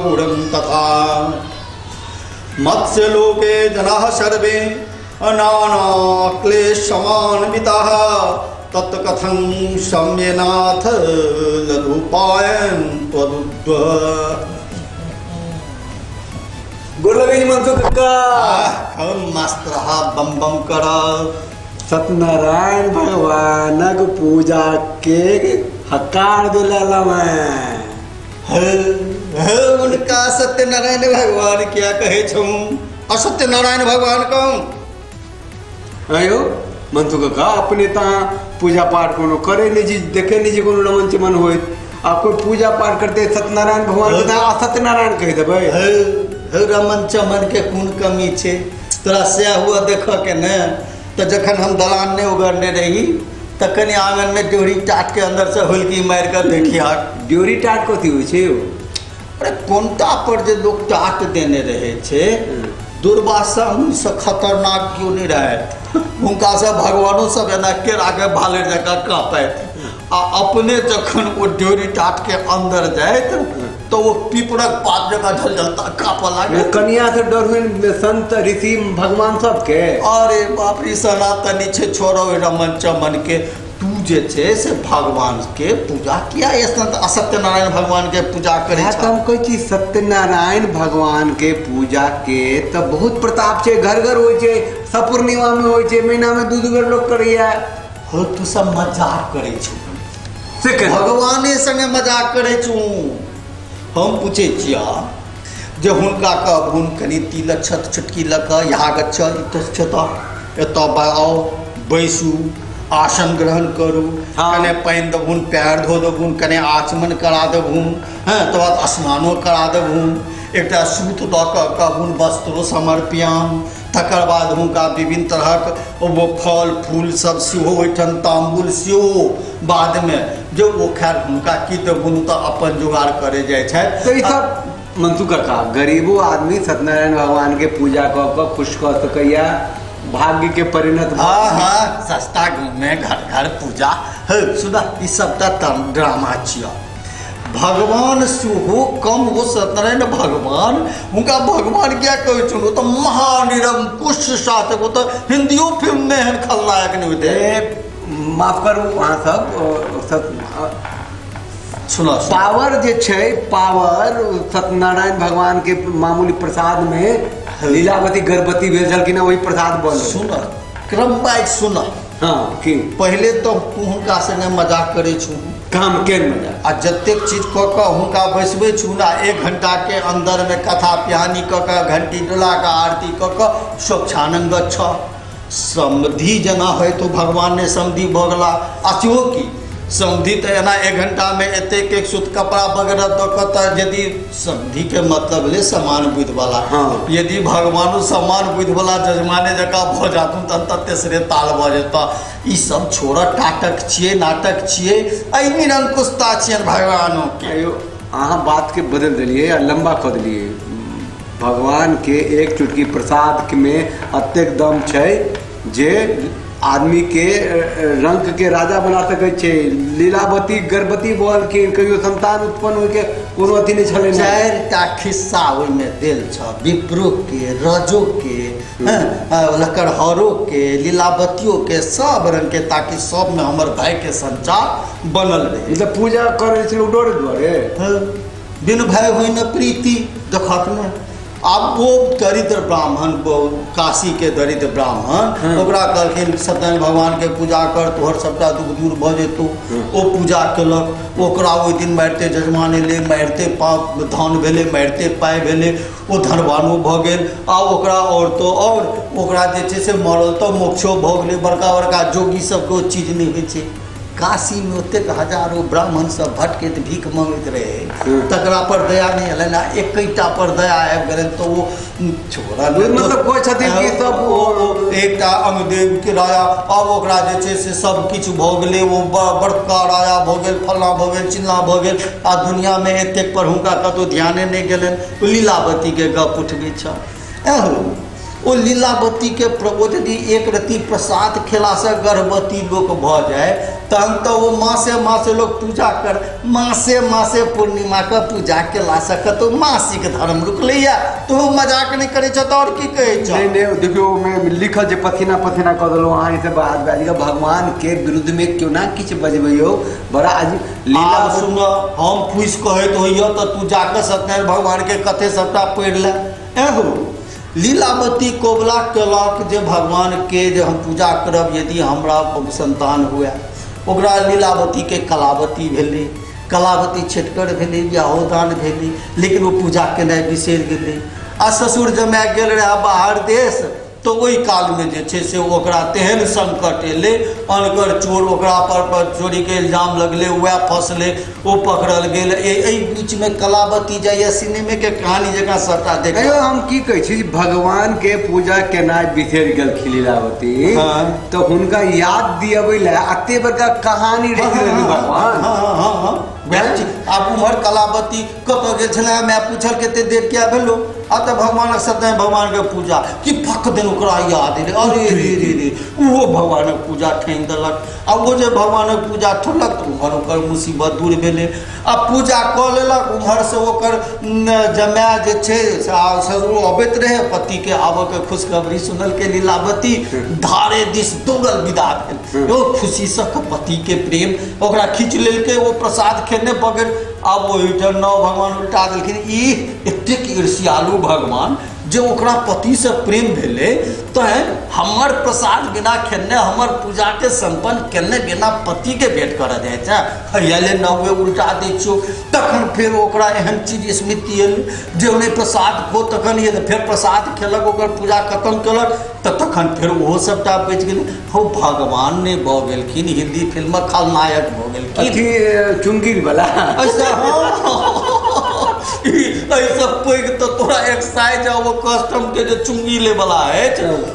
गुणं तथा मत्स्यलोके जनाः सर्वे नानाक्लेशमान्विताः तत्कथं सम्यनाथ लघुपायन् त्वदुद्व। गोलगई मनसो कक्का मस्त रहा बम बम करा। सत्यनारायण भगवानक पूजा के हकार दिला मैं उनका सत्यनारायण भगवान क्या कहे छूं असत्यनारायण भगवान कौन आयो मनसो कक्का अपने ता पूजा पाठ कोनो करे निजी देखे निजी कोनो रमन चमन होय आपको पूजा पाठ करते सत्यनारायण भगवान के असत्यनारायण कह देबै रमन चमन के कोन कमी छे तोरा से हुआ देख के न तो जखन हम दलान ने उगरने रही तखन आंगन में ड्योरी टाट के अंदर से हुलकी मार कर देखिया ड्योरी टाट कथी होइ छै अरे कोनटा पर जे लोग टाट देने रहे छे दुर्वासा से खतरनाक क्यों नहीं रहे उनका से भगवानों सब एना केरा के भाले जका कापैत आ अपने जखन वो ड्योरी टाट के अंदर जाए तो वो पीपरक पात जगह झलझलता कापा लागे कन्या से डर हुए संत ऋषि भगवान सब के अरे बाप रे सनातनी छे छोड़ो रमन चमन के तू जे छे से भगवान के पूजा किया ये संत असत्यनारायण भगवान के पूजा करे छा हम कोई चीज सत्यनारायण भगवान के पूजा के तो बहुत प्रताप छे घर घर होय छे सब पूर्णिमा में होय छे महीना में दू बेर लोग करैया हो तू सब मजाक करे छु से भगवाने संगे मजाक करे छु हम पूछे छिया जे हुनका कहबुन कनी तिलक छत छटकी लक यहाँ गच्छ एतऽ आओ बैसू आसन ग्रहण करू कने पानि देबुन पैर धो देबुन कने आचमन करा देबुन हाँ तो बाद स्नानो करा देबुन एकटा सूत दऽ कऽ कहबुन वस्त्रो समर्पयाम तकर बाद हुनका विभिन्न तरहक वो फल फूल सब सेहो ओहिठाम ताम्बूल सेहो बादमे जो वो खैर हुनका की देबुन तऽ अपन जुगाड़ करे जाइ छै तो ई सब मनसू कक्का गरीबो आदमी सत्यनारायण भगवान के पूजा कऽ कऽ खुश कऽ सकैया भाग्य के परिणत हाँ सस्ता में घर घर पूजा सुधा ई सबटा ड्रामा छिया भगवान सेहो कम हो सत्यनारायण भगवान उनका भगवान क्या कहै छो तो महानिरंकुश शासक हो तो हिंदियो फिल्म में एहन खलनायक नहीं होते माफ करू वहाँ सब सुनो पावर जे छै पावर सत्यनारायण भगवान के मामूली प्रसाद में लीलावती गर्भवती भेल छलखिन वही प्रसाद बन सुन क्रम बाइज सुन हाँ कि पहले तो हुनका संगे मजाक करे छु काम केन मजाक आ जतेक चीज कऽ कऽ हुनका बैसबै छु ना 1 घंटा के अंदर में कथा पिहानी कऽ कऽ घंटी डोला के आरती कऽ कऽ शोक्षानंद छ समधि जना है तो भगवान ने समधि भऽ गेला आछो की समधि तो एना 1 घंटा में एतेक एक सूत कपड़ा वगैरह दऽ कऽ तऽ यदि समधि के मतलब ले समान बुद्धि वाला यदि भगवानो समान बुद्धि वाला जजमाने जका भऽ जातू तऽ तेसरे ताल भऽ जेता ई सब छोड़ टाटक छियै नाटक छियै एहि निरंकुशता छियनि भगवानो के अहाँ बात के बदल दिलिए या लंबा कऽ दिलिए भगवान के एक चुटकी प्रसाद में अतेक दम छै जे आदमी के रंग के राजा बना सकै छै लीलावती गर्भवती बोलखिन कहियो संतान उत्पन्न होय के कोनो अथी नहीं छलै 4टा खिस्सा ओहि में देल छ विप्रो के रजो के लकड़हरो के लीलावतियों के सब रंग के ताकि सब में हमर भाई के संचार बनल रहे मतलब पूजा करे छै डोरे दुआरे बिन भय होई न प्रीति देखत न अब वो दरिद्र ब्राह्मण को काशी के दरिद्र ब्राह्मण ओकरा कहलखिन सत्यनारायण भगवान के पूजा कर तोहर सबटा दुख दूर भऽ जेतौ ओ पूजा केलक ओकरा ओहि दिन मारिते जजमान एलै मारिते पाप धन भेलै मारिते पाइ भेलै ओ धनवानो भऽ गेल आ ओकरा और तो और ओकरा जे छै से मरल तऽ मोक्षो भऽ गेलै बड़का बड़का जोगी सबके ओ चीज नहि होइ छै काशी में ओतेक हजारों ब्राह्मण सब भटकैत भीख मांगैत रहे तकरा पर दया नहीं हलन एकटा पर दया आबि गेलन तो वो छोड़ा मतलब कोई छथिन कि सब एकटा अंगदेव के राजा अब ओकरा जे छै से सब किछु भऽ गेलै वो बड़का राजा भऽ गेल फल्ला भऽ गेल चिल्ला भऽ गेल आ दुनिया में एतेक पर हुनका कतौ ध्याने नहीं गेलन लीलावती के गप उठबै छ ओ लीलावती के प्रबोध दी एक रति प्रसाद खेला से गर्भवती लोग भ जाए तहन तो वो मासे लोग पूजा कर मासे पूर्णिमा के पूजा केला से कतौ मासिक धर्म रुकलैया तो मजाक नहीं करे छ और की कहे छ नहीं देखियो मैं लिखल जे पथिना कह देलो अहाँ ई से बात बाजिका भगवान के विरुद्ध में क्यों ना किछ बजबैयो बड़ा आज लीला सुन हम फुस कहैत होइयो तो तू जाके सत्यनारायण भगवान के कथे सबटा पढ़ ले एहो लीलावती कोबला केलक जे भगवान के जे हम पूजा करब यदि हमरा संतान हुए ओकरा लीलावती के कलावती भेलै कलावती छेटकर भेलै बियाहोदान भेलै लेकिन वो पूजा केनाइ बिसरि गेलै आ ससुर जमाय गेल रहे बाहर देश तो ओहि काल में जे छै से ओकरा तेहन संकट एलै अनकर चोर ओकरा पर चोरी के इल्जाम लगलै वएह फंसलै ओ पकड़ल गेल एहि बीच में कलावती जाइए सिनेमे के कहानी जकाँ सबटा देखियो हम की कहै छी भगवान के पूजा केनाइ बिसरि गेलखिन लीलावती तो हुनका याद दियबै ले एते बड़का कहानी रहि गेलै भगवान आब उम्हर कलावती कतऽ गेल छलै मैं पूछल कते देर किया भेलो आ तऽ भगवान सत्यनारायण भगवान के पूजा कि फक दिन ओकरा याद एलै अरे रे ओहो भगवानक पूजा ठानि देलक आ वो जे भगवानक पूजा ठोलक तऽ उम्हर ओकर मुसीबत दूर भेलै आ पूजा कऽ लेलक उम्हर से ओकर जमाय जे छै से ओ अबैत रहे पति के आबऽ के खुशखबरी सुनल के लीलावती धारे दिस दौड़ल विदा भेल ओ खुशी से पति के प्रेम ओकरा खींच लेलकै ओ प्रसाद खेने बगैर आब ओहिठाम नव भगवान उल्टा देलखिन ई एतेक ईर्ष्यालु भगवान जे ओकरा पति से प्रेम भेलै तऽ हमर प्रसाद बिना खेने हमर पूजा के संपन्न केने बिना पति के भेंट करऽ जाइ छै हैयाले नवे उल्टा दै छियौ तखन फेर ओकरा एहन चीज स्मृति एलै जे नहि प्रसाद खो तखन ये फेर प्रसाद खेलक ओकर पूजा खत्म केलक तऽ तखन फेर ओहो सबटा बचि गेलै हो भगवान ने भऽ गेलखिन हिंदी फिल्मक खलनायक भऽ गेलखिन चुंगी वाला ऐसा ऐसा पैघ तो तोरा एक्साइज आ वो कस्टम के जो चुंगी ले वाला है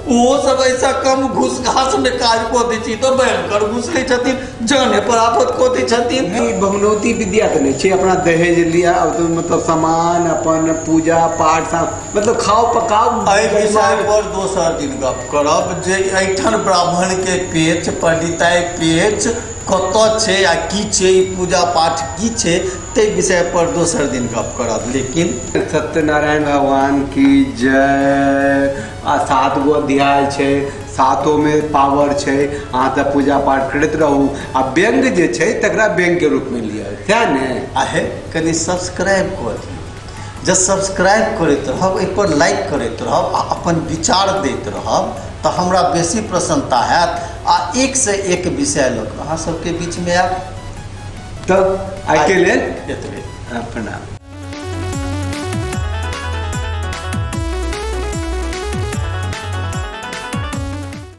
वो सब ऐसा कम घूस घास में काज को दै छी तो भयंकर घूस लै छथिन जाने पर आफत को दै छथिन भगवती विद्या तो नहीं छै अपना दहेज लिया तो मतलब सामान अपन पूजा पाठ मतलब खाओ पकाओ एहि विषय पर दोसर दिन गप करब जे एहिठाम ब्राह्मण के पेच पंडिताई पेच कतऽ छै आ की छै पूजा पाठ की छै ताहि विषय पर दोसर दिन गप करब लेकिन सत्यनारायण भगवान की जय आ 7 गो अध्याय छै सातों में पावर छै अहाँ तऽ पूजा पाठ करैत रहू आ व्यंग जे छै तकरा व्यंग के रूप में लिअ सएह ने आहे कनि सब्सक्राइब कऽ दियौ जब सब्सक्राइब करैत रहब एहि पर लाइक करैत रहब आ अपन विचार दैत रहब तऽ हमरा बेसी प्रसन्नता हैत आ एक से एक विषय लोक अहाँ सबके बीच में आयब तब आइ के लेल एतबे प्रणाम।